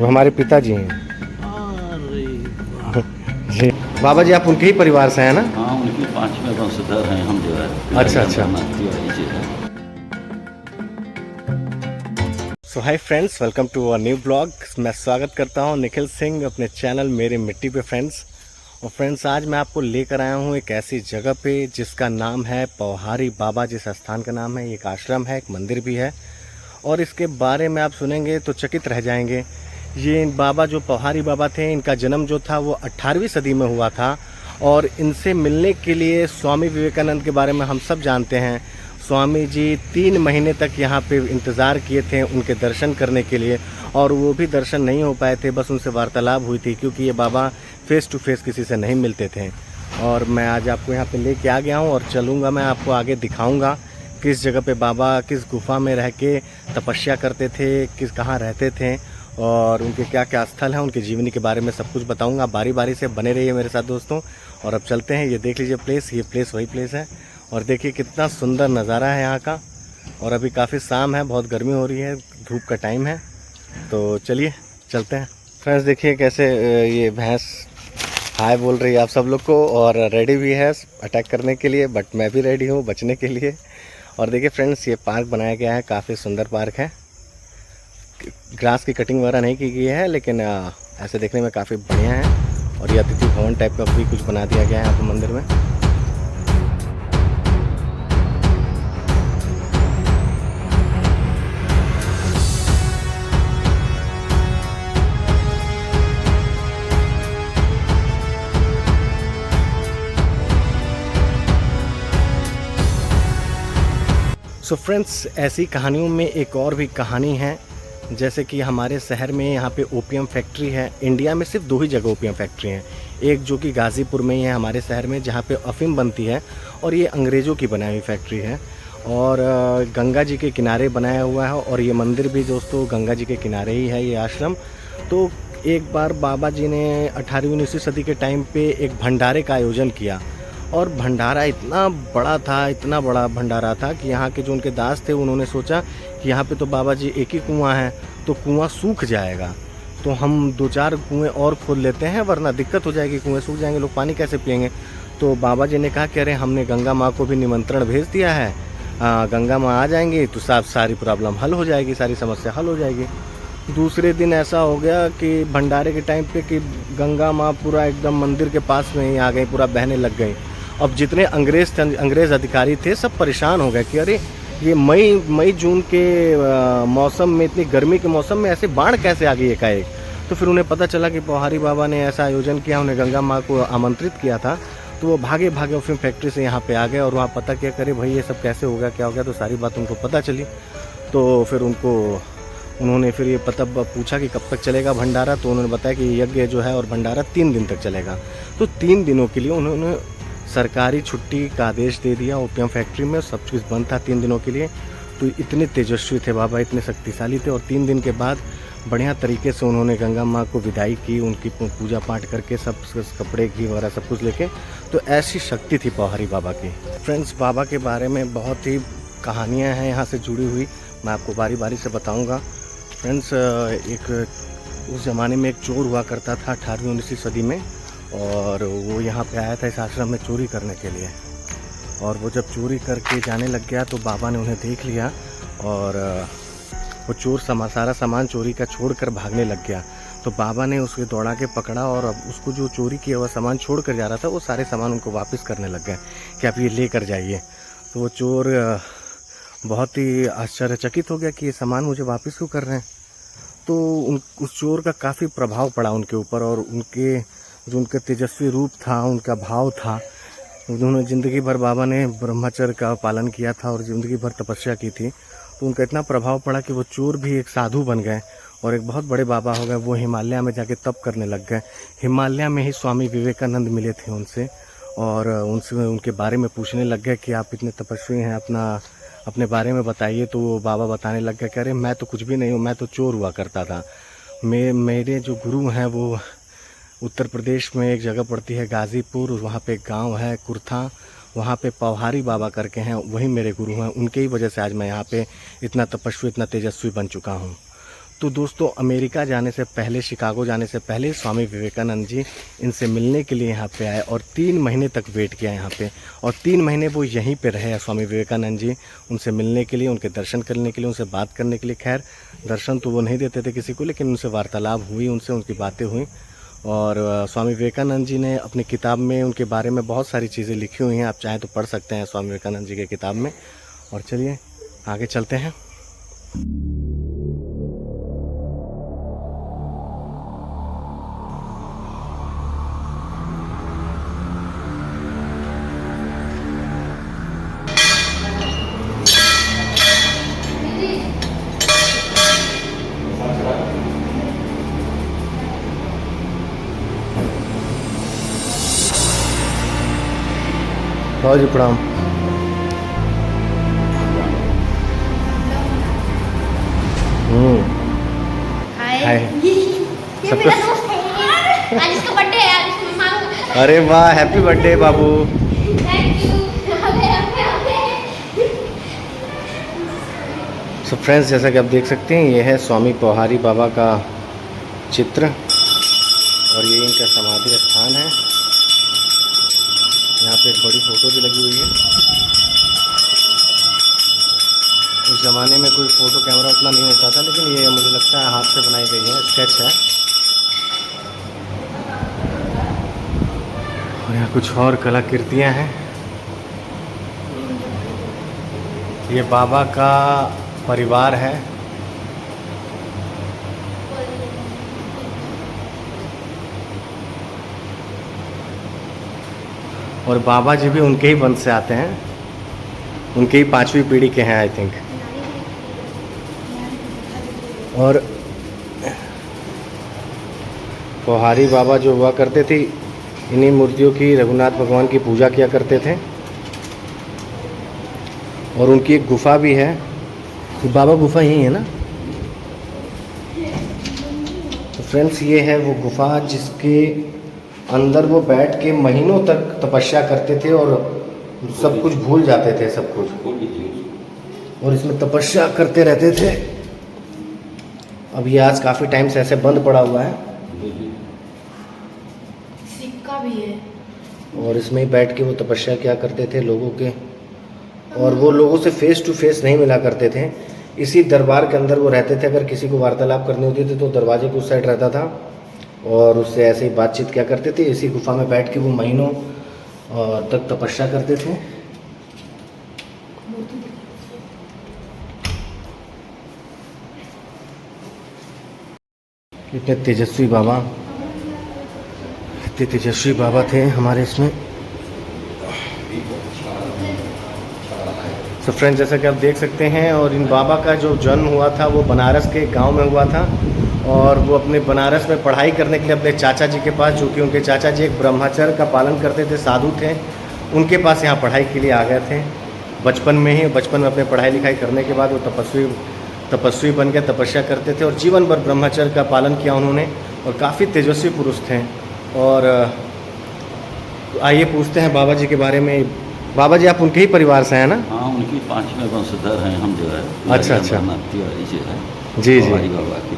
वो हमारे पिताजी हैं। अरे जी बाबा जी, आप उनके ही परिवार से हैं ना? हाँ, उनकी 5वें वंशधर हैं हम जो है। अच्छा अच्छा। तिवारी जी है। So hi friends, welcome to a new blog. मैं स्वागत करता हूं निखिल सिंह अपने चैनल मेरी मिट्टी पे फ्रेंड्स। और फ्रेंड्स, आज मैं आपको लेकर आया हूं एक ऐसी जगह पे जिसका नाम है पौहारी बाबा। जिस स्थान का नाम है, एक आश्रम है, एक मंदिर भी है, और इसके बारे में आप सुनेंगे तो चकित रह जाएंगे। ये बाबा जो पौहारी बाबा थे, इनका जन्म जो था वो 18वीं सदी में हुआ था। और इनसे मिलने के लिए स्वामी विवेकानंद के बारे में हम सब जानते हैं। स्वामी जी 3 महीने तक यहाँ पे इंतज़ार किए थे उनके दर्शन करने के लिए, और वो भी दर्शन नहीं हो पाए थे, बस उनसे वार्तालाप हुई थी, क्योंकि ये बाबा फेस टू फेस किसी से नहीं मिलते थे। और मैं आज आपको यहाँ पे लेके आ गया हूँ और चलूँगा, मैं आपको आगे दिखाऊँगा किस जगह पे बाबा किस गुफा में रह के तपस्या करते थे, किस कहाँ रहते थे, और उनके क्या क्या स्थल हैं, उनकी जीवनी के बारे में सब कुछ बताऊंगा। बारी बारी से बने रहिए मेरे साथ दोस्तों। और अब चलते हैं। ये देख लीजिए प्लेस, ये प्लेस वही प्लेस है, और देखिए कितना सुंदर नज़ारा है यहाँ का। और अभी काफ़ी शाम है, बहुत गर्मी हो रही है, धूप का टाइम है, तो चलिए चलते हैं। फ्रेंड्स देखिए कैसे ये भैंस हाय बोल रही है आप सब लोग को, और रेडी भी है अटैक करने के लिए, बट मैं भी रेडी हूँ बचने के लिए। और देखिए फ्रेंड्स, ये पार्क बनाया गया है, काफ़ी सुंदर पार्क है। ग्रास की कटिंग वगैरह नहीं की गई है, लेकिन ऐसे देखने में काफ़ी बढ़िया है। और ये अतिथि भवन टाइप का भी कुछ बना दिया गया है यहाँ पर मंदिर में। सो फ्रेंड्स, ऐसी कहानियों में एक और भी कहानी है। जैसे कि हमारे शहर में यहाँ पे ओपीएम फैक्ट्री है। इंडिया में सिर्फ 2 ही जगह ओपीएम फैक्ट्री हैं। एक जो कि गाज़ीपुर में ही है हमारे शहर में, जहाँ पे अफ़ीम बनती है, और ये अंग्रेज़ों की बनाई हुई फैक्ट्री है। और गंगा जी के किनारे बनाया हुआ है, और ये मंदिर भी दोस्तों गंगा जी के किनारे ही है, ये आश्रम। तो एक बार बाबा जी ने 18वीं-19वीं सदी के टाइम पे एक भंडारे का आयोजन किया, और भंडारा इतना बड़ा था, इतना बड़ा भंडारा था कि यहाँ के जो उनके दास थे, उन्होंने सोचा कि यहाँ पे तो बाबा जी एक ही कुआं है, तो कुआं सूख जाएगा, तो हम 2-4 कुएं और खोद लेते हैं, वरना दिक्कत हो जाएगी, कुएं सूख जाएंगे, लोग पानी कैसे पिएंगे। तो बाबा जी ने कहा कि अरे हमने गंगा माँ को भी निमंत्रण भेज दिया है, गंगा माँ आ जाएंगी तो सारी प्रॉब्लम हल हो जाएगी, सारी समस्या हल हो जाएगी। दूसरे दिन ऐसा हो गया कि भंडारे के टाइम पे कि गंगा माँ पूरा एकदम मंदिर के पास में ही आ गई, पूरा बहने लग गई। अब जितने अंग्रेज़ अधिकारी थे सब परेशान हो गए कि अरे ये मई जून के मौसम में, इतनी गर्मी के मौसम में ऐसे बाढ़ कैसे आ गई एकाएक। तो फिर उन्हें पता चला कि पौहारी बाबा ने ऐसा आयोजन किया, उन्हें गंगा माँ को आमंत्रित किया था। तो वो भागे भागे फिल्म फैक्ट्री से यहाँ पे आ गए, और वहाँ पता किया, करे भाई ये सब कैसे हो गया, क्या हो गया। तो सारी बात उनको पता चली। तो फिर उन्होंने फिर ये पता पूछा कि कब तक चलेगा भंडारा। तो उन्होंने बताया कि यज्ञ जो है और भंडारा 3 दिन तक चलेगा। तो 3 दिनों के लिए उन्होंने सरकारी छुट्टी का आदेश दे दिया। ओपीएम फैक्ट्री में सब कुछ बंद था 3 दिनों के लिए। तो इतने तेजस्वी थे बाबा, इतने शक्तिशाली थे। और 3 दिन के बाद बढ़िया तरीके से उन्होंने गंगा माँ को विदाई की, उनकी पूजा पाठ करके, सब कपड़े घी वगैरह सब कुछ लेके। तो ऐसी शक्ति थी पौहारी बाबा की। फ्रेंड्स, बाबा के बारे में बहुत ही कहानियाँ हैं यहाँ से जुड़ी हुई, मैं आपको बारी बारी से बताऊँगा। फ्रेंड्स, उस ज़माने में एक चोर हुआ करता था 18वीं-19वीं सदी में, और वो यहाँ पे आया था इस आश्रम में चोरी करने के लिए। और वो जब चोरी करके जाने लग गया तो बाबा ने उन्हें देख लिया, और वो चोर सारा सामान चोरी का छोड़कर भागने लग गया। तो बाबा ने उसके दौड़ा के पकड़ा, और अब उसको जो चोरी किया हुआ सामान छोड़ कर जा रहा था, वो सारे सामान उनको वापस करने लग गए कि आप ये ले कर जाइए। तो वो चोर बहुत ही आश्चर्यचकित हो गया कि ये सामान मुझे वापस क्यों कर रहे हैं। तो उस चोर का काफ़ी प्रभाव पड़ा उनके ऊपर, और जो उनका तेजस्वी रूप था, उनका भाव था। उन्होंने ज़िंदगी भर, बाबा ने ब्रह्मचर्य का पालन किया था और ज़िंदगी भर तपस्या की थी। तो उनका इतना प्रभाव पड़ा कि वो चोर भी एक साधु बन गए और एक बहुत बड़े बाबा हो गए। वो हिमालय में जाके तप करने लग गए। हिमालय में ही स्वामी विवेकानंद मिले थे उनसे, और उनसे उनके बारे में पूछने लग गए कि आप इतने तपस्वी हैं, अपने बारे में बताइए। तो वो बाबा बताने लग गए कि अरे मैं तो कुछ भी नहीं हूँ, मैं तो चोर हुआ करता था। मेरे जो गुरु हैं वो उत्तर प्रदेश में एक जगह पड़ती है गाज़ीपुर, वहाँ पे एक गांव है कुर्था, वहाँ पे पौहारी बाबा करके हैं, वही मेरे गुरु हैं। उनके ही वजह से आज मैं यहाँ पे इतना तपस्वी, इतना तेजस्वी बन चुका हूँ। तो दोस्तों अमेरिका जाने से पहले, शिकागो जाने से पहले स्वामी विवेकानंद जी इनसे मिलने के लिए यहाँ पे आए और 3 महीने तक वेट किया यहाँ पे, और 3 महीने वो यहीं पे रहे स्वामी विवेकानंद जी, उनसे मिलने के लिए, उनके दर्शन करने के लिए, उनसे बात करने के लिए। खैर दर्शन तो वो नहीं देते थे किसी को, लेकिन उनसे वार्तालाप हुई, उनसे उनकी बातें हुई। और स्वामी विवेकानंद जी ने अपनी किताब में उनके बारे में बहुत सारी चीज़ें लिखी हुई हैं, आप चाहें तो पढ़ सकते हैं स्वामी विवेकानंद जी के किताब में। और चलिए आगे चलते हैं। बाबा जी प्रणाम। हाय। ये मेरा दोस्त है। आज इसका बर्थडे है, आज इसको मैं मारूंगा। अरे वाह, happy birthday Babu. Thank you. So friends, जैसा कि आप देख सकते हैं, ये है स्वामी पोहारी बाबा का चित्र और ये इनका समाधि स्थान है। यहाँ पे एक बड़ी फ़ोटो भी लगी हुई है। उस ज़माने में कोई फ़ोटो कैमरा उतना नहीं होता था, लेकिन ये मुझे लगता है हाथ से बनाई गई है, स्केच है। और यहाँ कुछ और कलाकृतियाँ हैं। ये बाबा का परिवार है। और बाबा जी भी उनके ही वंश से आते हैं, उनके ही 5वीं पीढ़ी के हैं आई थिंक। और पोहारी बाबा जो हुआ करते थे, इन्हीं मूर्तियों की रघुनाथ भगवान की पूजा किया करते थे। और उनकी एक गुफा भी है, बाबा गुफा यही है ना। तो फ्रेंड्स, ये है वो गुफा जिसके अंदर वो बैठ के महीनों तक तपस्या करते थे और सब कुछ भूल जाते थे, सब कुछ, और इसमें तपस्या करते रहते थे। अब ये आज काफ़ी टाइम से ऐसे बंद पड़ा हुआ है, सिक्का भी है। और इसमें ही बैठ के वो तपस्या किया करते थे लोगों के, और वो लोगों से फेस टू फेस नहीं मिला करते थे। इसी दरबार के अंदर वो रहते थे। अगर किसी को वार्तालाप करनी होती थी तो दरवाजे के उस साइड रहता था और उससे ऐसे ही बातचीत किया करते थे। इसी गुफा में बैठ के वो महीनों तक तपस्या करते थे। कितने तेजस्वी बाबा, इतने तेजस्वी बाबा थे हमारे इसमें। सो फ्रेंड्स, जैसा कि आप देख सकते हैं, और इन बाबा का जो जन्म हुआ था वो बनारस के गांव में हुआ था। और वो अपने बनारस में पढ़ाई करने के लिए अपने चाचा जी के पास, जो कि उनके चाचा जी एक ब्रह्मचर्य का पालन करते थे, साधु थे, उनके पास यहाँ पढ़ाई के लिए आ गए थे बचपन में ही। बचपन में अपने पढ़ाई लिखाई करने के बाद वो तपस्वी बन के तपस्या करते थे और जीवन भर ब्रह्मचर्य का पालन किया उन्होंने, और काफ़ी तेजस्वी पुरुष थे। और आइए पूछते हैं बाबा जी के बारे में। बाबा जी, आप उनके ही परिवार से हैं ना? हाँ, उनकी 5वें वंशधर हैं हम जो है। अच्छा अच्छा। तिवारी जी है। जी जी। पोहारी बाबा की।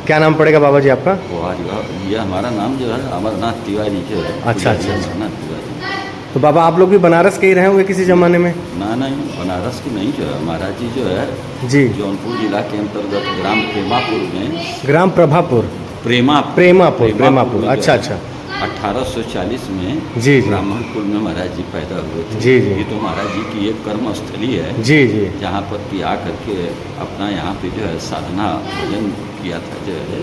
क्या नाम पड़ेगा बाबा जी आपका? पोहारी बाबा, ये हमारा नाम जो है अमरनाथ तिवारी जो है। अच्छा अच्छा। अमरनाथ तिवारी। तो बाबा आप लोग भी बनारस के ही रहे होंगे किसी ज़माने में? ना नहीं, बनारस की नहीं, जो है महाराज जी जो है जी। जौनपुर जिला के अंतर्गत ग्राम प्रेमापुर में, ग्राम प्रभापुर, प्रेमापुर। अच्छा अच्छा। 1840 में जी जी। ब्राह्मण कुल में महाराज जी पैदा हुए थे। जी जी। ये तो महाराज जी की एक कर्म स्थली है। जी जी। जहाँ पर कि आकर के अपना यहाँ पे जो है साधना भजन किया था जो है,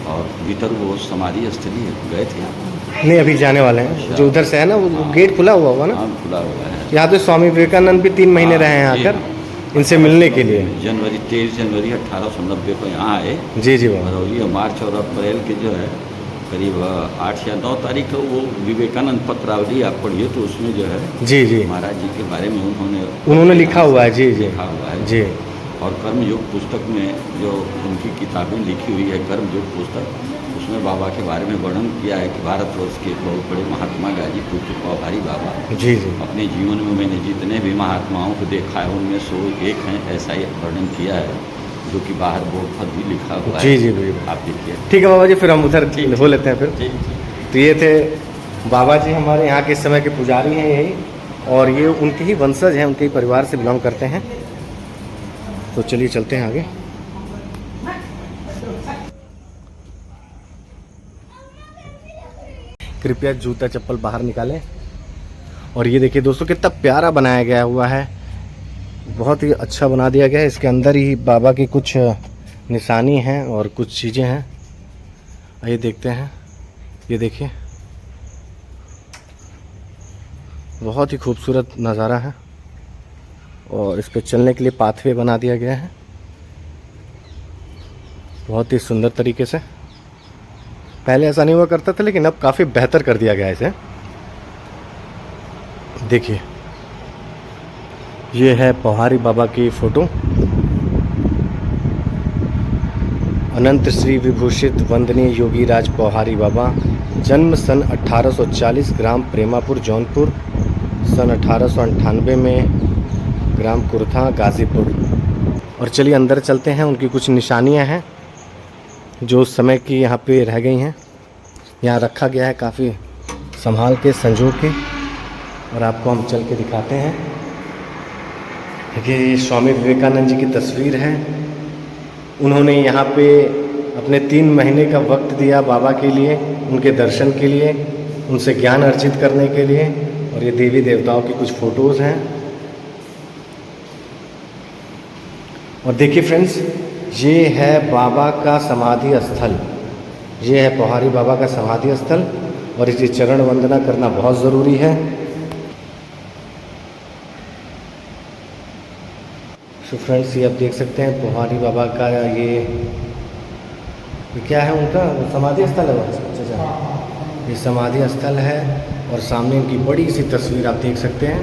और भीतर वो समाधि स्थली गए थे। नहीं, अभी जाने वाले हैं, जो उधर से है ना, वो गेट खुला हुआ होगा ना? हाँ, खुला हुआ है। यहाँ तो स्वामी विवेकानंद भी 3 महीने रहे हैं आकर इनसे मिलने के लिए। 23 जनवरी 1890 को यहाँ आए। जी जी बाबा। और ये मार्च और अप्रैल के जो है करीब 8 या 9 तारीख को वो विवेकानंद पत्रावली आप पढ़िए तो उसमें जो है जी जी महाराज जी के बारे में उन्होंने लिखा हुआ है। जी जी। लिखा हुआ है जी। और कर्मयोग पुस्तक में जो उनकी किताबें लिखी हुई है, कर्मयोग पुस्तक, उसमें बाबा के बारे में वर्णन किया है कि भारतवर्ष के एक बहुत बड़े महात्मा गाजीपुर के पोहारी बाबा। जी जी। अपने जीवन में मैंने जितने भी महात्माओं को देखा है उनमें 101 हैं, ऐसा ही वर्णन किया है। जो कि बाहर बोर्ड पर भी लिखा हुआ जी है। जी जी। आप देखिए। ठीक है बाबा जी, फिर हम उधर ठीक। हो लेते हैं फिर। ठीक। तो ये थे बाबा जी, हमारे यहाँ के इस समय के पुजारी हैं यही, और ये उनके ही वंशज हैं, उनके ही परिवार से बिलोंग करते हैं। तो चलिए चलते हैं आगे। कृपया जूता चप्पल बाहर निकालें। और ये देखिए दोस्तों, कितना प्यारा बनाया गया हुआ है, बहुत ही अच्छा बना दिया गया है। इसके अंदर ही बाबा की कुछ निशानी हैं और कुछ चीज़ें हैं। आइए देखते हैं। ये देखिए, बहुत ही खूबसूरत नज़ारा है, और इस पे चलने के लिए पाथवे बना दिया गया है बहुत ही सुंदर तरीके से। पहले ऐसा नहीं हुआ करता था, लेकिन अब काफ़ी बेहतर कर दिया गया है इसे। देखिए, ये है पौहारी बाबा की फ़ोटो। अनंत श्री विभूषित वंदनीय योगी राज पौहारी बाबा, जन्म सन 1840, ग्राम प्रेमापुर जौनपुर, सन 1898 में ग्राम कुरथा गाज़ीपुर। और चलिए अंदर चलते हैं। उनकी कुछ निशानियां हैं जो उस समय की यहाँ पे रह गई हैं, यहाँ रखा गया है काफ़ी संभाल के, संजो के, और आपको हम चल के दिखाते हैं। देखिए, स्वामी विवेकानंद जी की तस्वीर है। उन्होंने यहाँ पे अपने 3 महीने का वक्त दिया बाबा के लिए, उनके दर्शन के लिए, उनसे ज्ञान अर्जित करने के लिए। और ये देवी देवताओं की कुछ फ़ोटोज़ हैं। और देखिए फ्रेंड्स, ये है बाबा का समाधि स्थल, ये है पौहारी बाबा का समाधि स्थल, और इसकी चरण वंदना करना बहुत ज़रूरी है। तो फ्रेंड्स, ये आप देख सकते हैं पौहारी बाबा का ये क्या है, उनका समाधि स्थल है। अच्छा, ये समाधि स्थल है, और सामने इनकी बड़ी सी तस्वीर आप देख सकते हैं।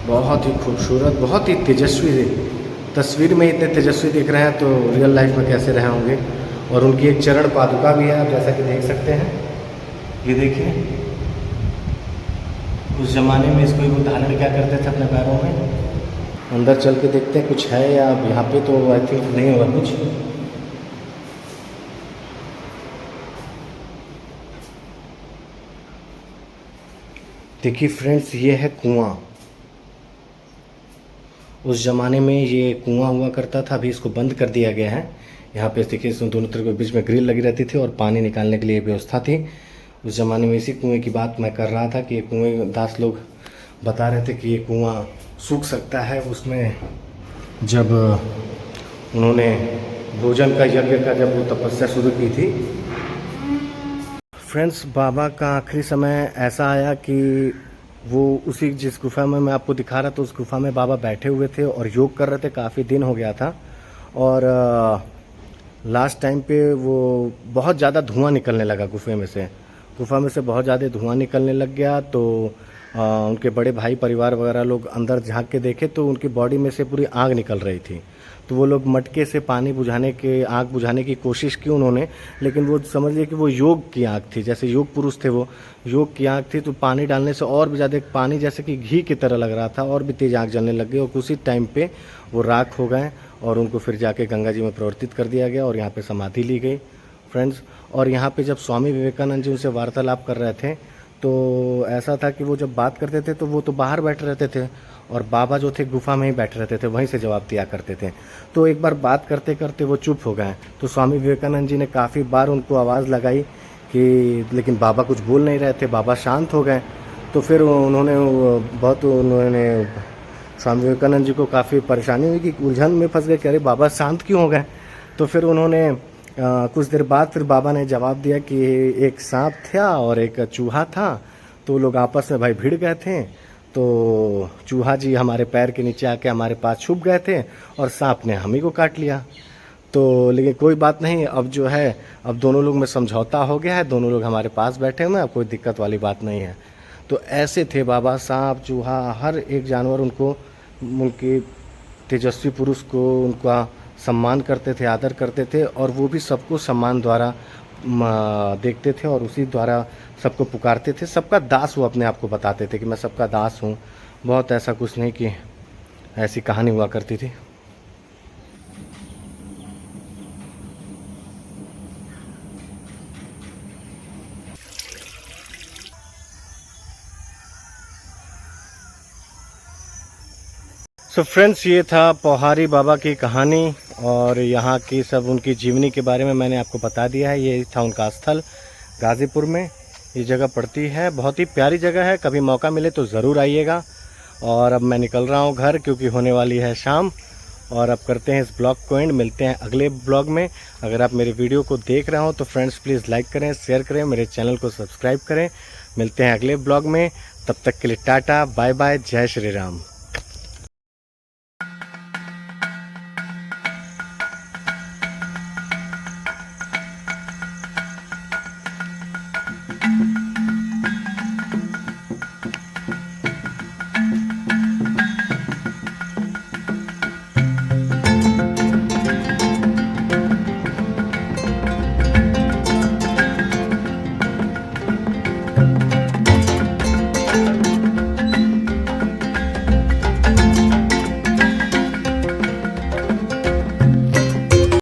बहुत ही खूबसूरत, बहुत ही तेजस्वी। तस्वीर में इतने तेजस्वी दिख रहे हैं तो रियल लाइफ में कैसे रहे होंगे। और उनकी एक चरण पादुका भी है, आप जैसा कि देख सकते हैं। ये देखिए, उस ज़माने में इसको वो धारण क्या करते थे अपने पैरों में। अंदर चल के देखते हैं कुछ है या यहाँ पे तो आई थिंक नहीं होगा कुछ। देखिए फ्रेंड्स, ये है कुआं। उस ज़माने में ये कुआं हुआ करता था, अभी इसको बंद कर दिया गया है। यहाँ पे देखिए, इसमें दोनों तरफ के बीच में ग्रिल लगी रहती थी, और पानी निकालने के लिए व्यवस्था थी। उस ज़माने में इसी कुएं की बात मैं कर रहा था कि ये कुएं, दास लोग बता रहे थे कि ये कुआं सूख सकता है। उसमें जब उन्होंने भोजन का यज्ञ का जब वो तपस्या शुरू की थी। फ्रेंड्स, बाबा का आखिरी समय ऐसा आया कि वो उसी जिस गुफा में मैं आपको दिखा रहा था, उस गुफा में बाबा बैठे हुए थे और योग कर रहे थे। काफ़ी दिन हो गया था, और लास्ट टाइम पे वो बहुत ज़्यादा धुआं निकलने लगा गुफा में से बहुत ज़्यादा धुआं निकलने लग गया। तो उनके बड़े भाई, परिवार वगैरह लोग अंदर झांक के देखे तो उनकी बॉडी में से पूरी आग निकल रही थी। तो वो लोग मटके से पानी बुझाने के, आग बुझाने की कोशिश की उन्होंने, लेकिन वो समझ लिए कि वो योग की आग थी, जैसे योग पुरुष थे वो, योग की आग थी। तो पानी डालने से और भी ज़्यादा पानी जैसे कि घी की तरह लग रहा था, और भी तेज़ आग जलने लग गई, और उसी टाइम पे वो राख हो गए, और उनको फिर जाके गंगा जी में प्रवर्तित कर दिया गया, और यहाँ पे समाधि ली गई फ्रेंड्स। और यहाँ पे जब स्वामी विवेकानंद जी उनसे वार्तालाप कर रहे थे, तो ऐसा था कि वो जब बात करते थे तो वो तो बाहर बैठे रहते थे, और बाबा जो थे गुफा में ही बैठे रहते थे, वहीं से जवाब दिया करते थे। तो एक बार बात करते करते वो चुप हो गए। तो स्वामी विवेकानंद जी ने काफ़ी बार उनको आवाज़ लगाई कि, लेकिन बाबा कुछ बोल नहीं रहे थे, बाबा शांत हो गए। तो फिर उन्होंने स्वामी विवेकानंद जी को काफ़ी परेशानी हुई कि उलझन में फंस गए कि अरे बाबा शांत क्यों हो गए। तो फिर उन्होंने कुछ देर बाद फिर बाबा ने जवाब दिया कि एक सांप था और एक चूहा था, तो लोग आपस में भाई भिड़ गए थे। तो चूहा जी हमारे पैर के नीचे आके हमारे पास छुप गए थे, और सांप ने हम ही को काट लिया। तो लेकिन कोई बात नहीं, अब जो है, अब दोनों लोग में समझौता हो गया है, दोनों लोग हमारे पास बैठे हुए हैं, अब कोई दिक्कत वाली बात नहीं है। तो ऐसे थे बाबा, सांप, चूहा, हर एक जानवर उनको, उनके तेजस्वी पुरुष को उनका सम्मान करते थे, आदर करते थे, और वो भी सबको सम्मान द्वारा देखते थे, और उसी द्वारा सबको पुकारते थे। सबका दास वो अपने आप को बताते थे कि मैं सबका दास हूँ। बहुत ऐसा कुछ नहीं कि ऐसी कहानी हुआ करती थी। सो फ्रेंड्स, ये था पोहारी बाबा की कहानी और यहाँ की सब उनकी जीवनी के बारे में मैंने आपको बता दिया है। ये था उनका स्थल, गाज़ीपुर में ये जगह पड़ती है। बहुत ही प्यारी जगह है, कभी मौका मिले तो ज़रूर आइएगा। और अब मैं निकल रहा हूँ घर, क्योंकि होने वाली है शाम। और अब करते हैं इस ब्लॉग को एंड, मिलते हैं अगले ब्लॉग में। अगर आप मेरे वीडियो को देख रहे हो तो फ्रेंड्स प्लीज़ लाइक करें, शेयर करें, मेरे चैनल को सब्सक्राइब करें। मिलते हैं अगले ब्लॉग में, तब तक के लिए टाटा बाय बाय, जय श्री राम।